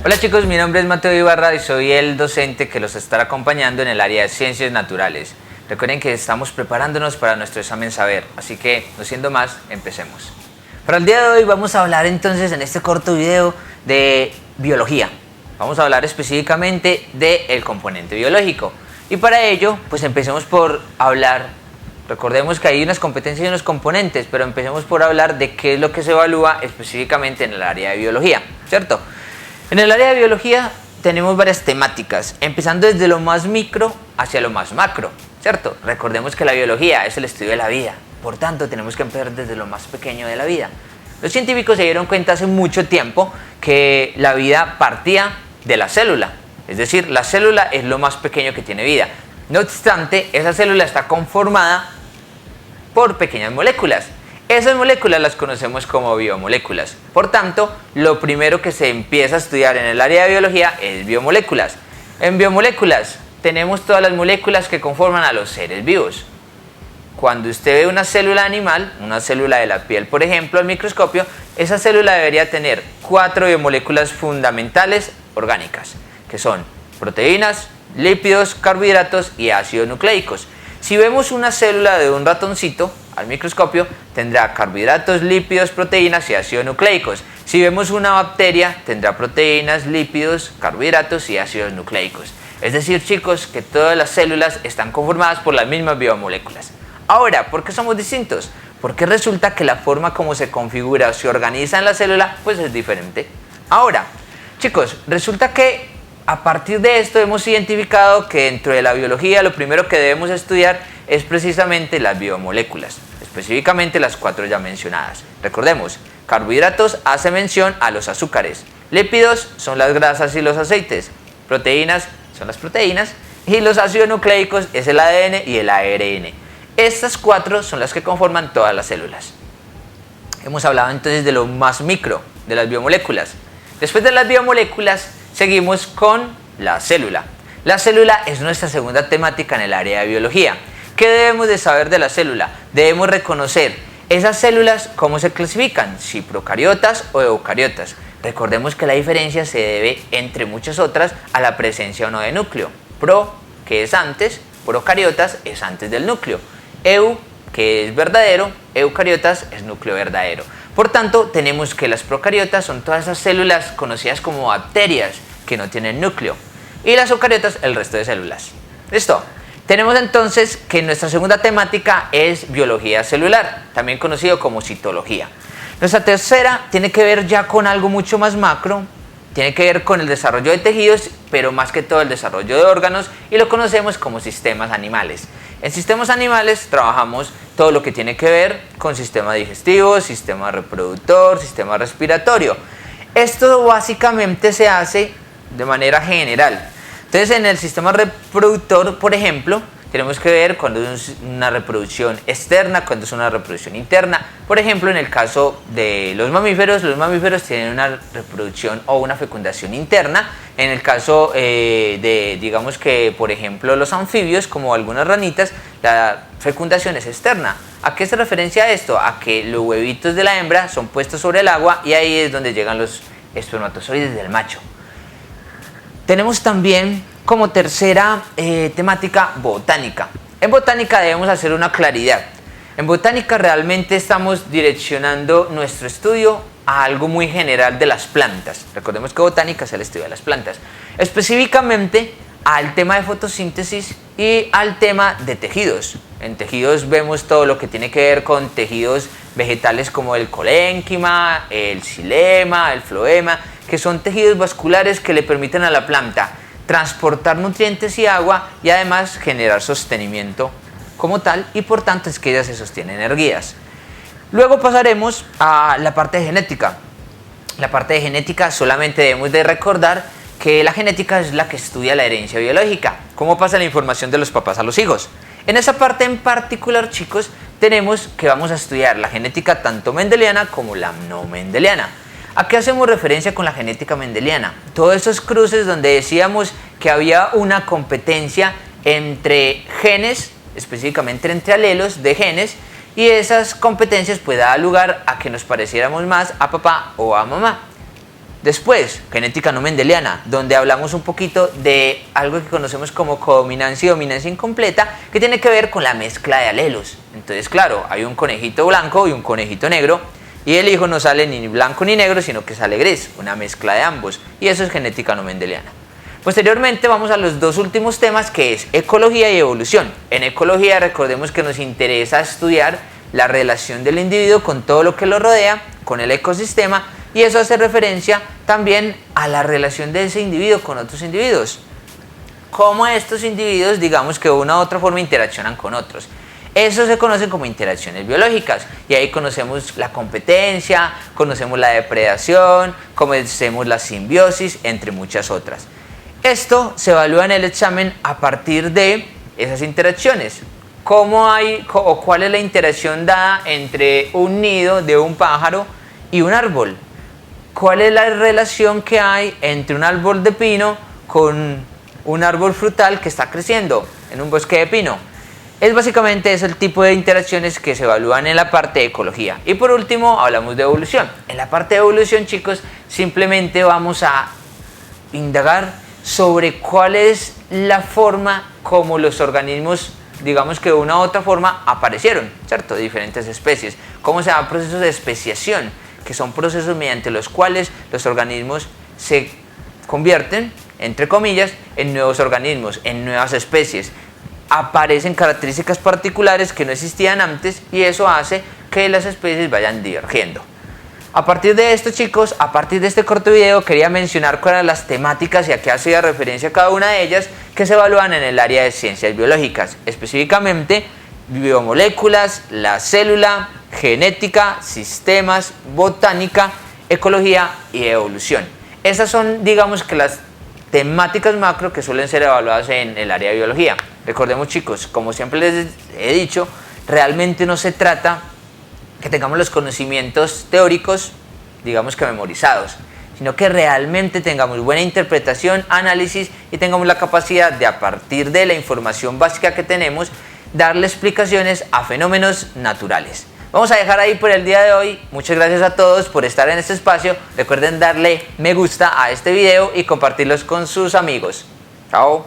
Hola chicos, mi nombre es Mateo Ibarra y soy el docente que los estará acompañando en el área de Ciencias Naturales. Recuerden que estamos preparándonos para nuestro examen saber, así que no siendo más, empecemos. Para el día de hoy vamos a hablar entonces en este corto video de biología. Vamos a hablar específicamente del componente biológico. Y para ello, pues empecemos por hablar, recordemos que hay unas competencias y unos componentes, pero empecemos por hablar de qué es lo que se evalúa específicamente en el área de biología, ¿cierto? En el área de biología tenemos varias temáticas, empezando desde lo más micro hacia lo más macro, ¿cierto? Recordemos que la biología es el estudio de la vida, por tanto tenemos que empezar desde lo más pequeño de la vida. Los científicos se dieron cuenta hace mucho tiempo que la vida partía de la célula, es decir, la célula es lo más pequeño que tiene vida. No obstante, esa célula está conformada por pequeñas moléculas. Esas moléculas las conocemos como biomoléculas. Por tanto, lo primero que se empieza a estudiar en el área de biología es biomoléculas. En biomoléculas tenemos todas las moléculas que conforman a los seres vivos. Cuando usted ve una célula animal, una célula de la piel, por ejemplo, al microscopio, esa célula debería tener 4 biomoléculas fundamentales orgánicas, que son proteínas, lípidos, carbohidratos y ácidos nucleicos. Si vemos una célula de un ratoncito al microscopio, tendrá carbohidratos, lípidos, proteínas y ácidos nucleicos. Si vemos una bacteria, tendrá proteínas, lípidos, carbohidratos y ácidos nucleicos. Es decir, chicos, que todas las células están conformadas por las mismas biomoléculas. Ahora, ¿por qué somos distintos? Porque resulta que la forma como se configura o se organiza en la célula, pues es diferente. Ahora, chicos, resulta que a partir de esto hemos identificado que dentro de la biología lo primero que debemos estudiar es precisamente las biomoléculas, específicamente las 4 ya mencionadas. Recordemos, carbohidratos hace mención a los azúcares, lípidos son las grasas y los aceites, proteínas son las proteínas y los ácidos nucleicos es el ADN y el ARN. Estas 4 son las que conforman todas las células. Hemos hablado entonces de lo más micro, de las biomoléculas. Después de las biomoléculas seguimos con la célula. La célula es nuestra segunda temática en el área de biología. ¿Qué debemos de saber de la célula? Debemos reconocer esas células, cómo se clasifican, si procariotas o eucariotas. Recordemos que la diferencia se debe, entre muchas otras, a la presencia o no de núcleo. Pro, que es antes, procariotas es antes del núcleo. Eu, que es verdadero, eucariotas es núcleo verdadero. Por tanto, tenemos que las procariotas son todas esas células conocidas como bacterias que no tienen núcleo. Y las eucariotas, el resto de células. ¿Listo? Tenemos entonces que nuestra segunda temática es biología celular, también conocido como citología. Nuestra tercera tiene que ver ya con algo mucho más macro, tiene que ver con el desarrollo de tejidos, pero más que todo el desarrollo de órganos, y lo conocemos como sistemas animales. En sistemas animales trabajamos todo lo que tiene que ver con sistema digestivo, sistema reproductor, sistema respiratorio. Esto básicamente se hace de manera general. Entonces, en el sistema reproductor, por ejemplo, tenemos que ver cuando es una reproducción externa, cuando es una reproducción interna. Por ejemplo, en el caso de los mamíferos tienen una reproducción o una fecundación interna. En el caso digamos que, por ejemplo, los anfibios, como algunas ranitas, la fecundación es externa. ¿A qué se referencia esto? A que los huevitos de la hembra son puestos sobre el agua y ahí es donde llegan los espermatozoides del macho. Tenemos también como tercera temática botánica. En botánica debemos hacer una claridad. En botánica realmente estamos direccionando nuestro estudio a algo muy general de las plantas. Recordemos que botánica es el estudio de las plantas. Específicamente al tema de fotosíntesis y al tema de tejidos. En tejidos vemos todo lo que tiene que ver con tejidos vegetales como el colénquima, el xilema, el floema, que son tejidos vasculares que le permiten a la planta transportar nutrientes y agua y además generar sostenimiento como tal, y por tanto es que ellas se sostienen erguidas. Luego pasaremos a la parte de genética. La parte de genética solamente debemos de recordar que la genética es la que estudia la herencia biológica, cómo pasa la información de los papás a los hijos. En esa parte en particular, chicos, tenemos que vamos a estudiar la genética tanto mendeliana como la no mendeliana. ¿A qué hacemos referencia con la genética mendeliana? Todos esos cruces donde decíamos que había una competencia entre genes, específicamente entre alelos de genes, y esas competencias pues daban lugar a que nos pareciéramos más a papá o a mamá. Después, genética no mendeliana, donde hablamos un poquito de algo que conocemos como codominancia y dominancia incompleta, que tiene que ver con la mezcla de alelos. Entonces, claro, hay un conejito blanco y un conejito negro, y el hijo no sale ni blanco ni negro, sino que sale gris, una mezcla de ambos, y eso es genética no mendeliana. Posteriormente vamos a los dos últimos temas, que es ecología y evolución. En ecología, recordemos que nos interesa estudiar la relación del individuo con todo lo que lo rodea, con el ecosistema, y eso hace referencia también a la relación de ese individuo con otros individuos. Cómo estos individuos, digamos que de una u otra forma, interaccionan con otros. Eso se conoce como interacciones biológicas, y ahí conocemos la competencia, conocemos la depredación, conocemos la simbiosis, entre muchas otras. Esto se evalúa en el examen a partir de esas interacciones. ¿Cómo hay o cuál es la interacción dada entre un nido de un pájaro y un árbol? ¿Cuál es la relación que hay entre un árbol de pino con un árbol frutal que está creciendo en un bosque de pino? Es básicamente ese el tipo de interacciones que se evalúan en la parte de ecología. Y por último hablamos de evolución. En la parte de evolución, chicos, simplemente vamos a indagar sobre cuál es la forma como los organismos, digamos que de una u otra forma, aparecieron, ¿cierto? De diferentes especies. Cómo se dan procesos de especiación, que son procesos mediante los cuales los organismos se convierten, entre comillas, en nuevos organismos, en nuevas especies. Aparecen características particulares que no existían antes, y eso hace que las especies vayan divergiendo. A partir de esto, chicos, a partir de este corto video, quería mencionar cuáles eran las temáticas y a qué hacía referencia cada una de ellas que se evalúan en el área de ciencias biológicas, específicamente biomoléculas, la célula, genética, sistemas, botánica, ecología y evolución. Esas son, digamos, que las temáticas macro que suelen ser evaluadas en el área de biología. Recordemos, chicos, como siempre les he dicho, realmente no se trata que tengamos los conocimientos teóricos, digamos que memorizados, sino que realmente tengamos buena interpretación, análisis, y tengamos la capacidad de, a partir de la información básica que tenemos, darle explicaciones a fenómenos naturales. Vamos a dejar ahí por el día de hoy. Muchas gracias a todos por estar en este espacio. Recuerden darle me gusta a este video y compartirlos con sus amigos. Chao.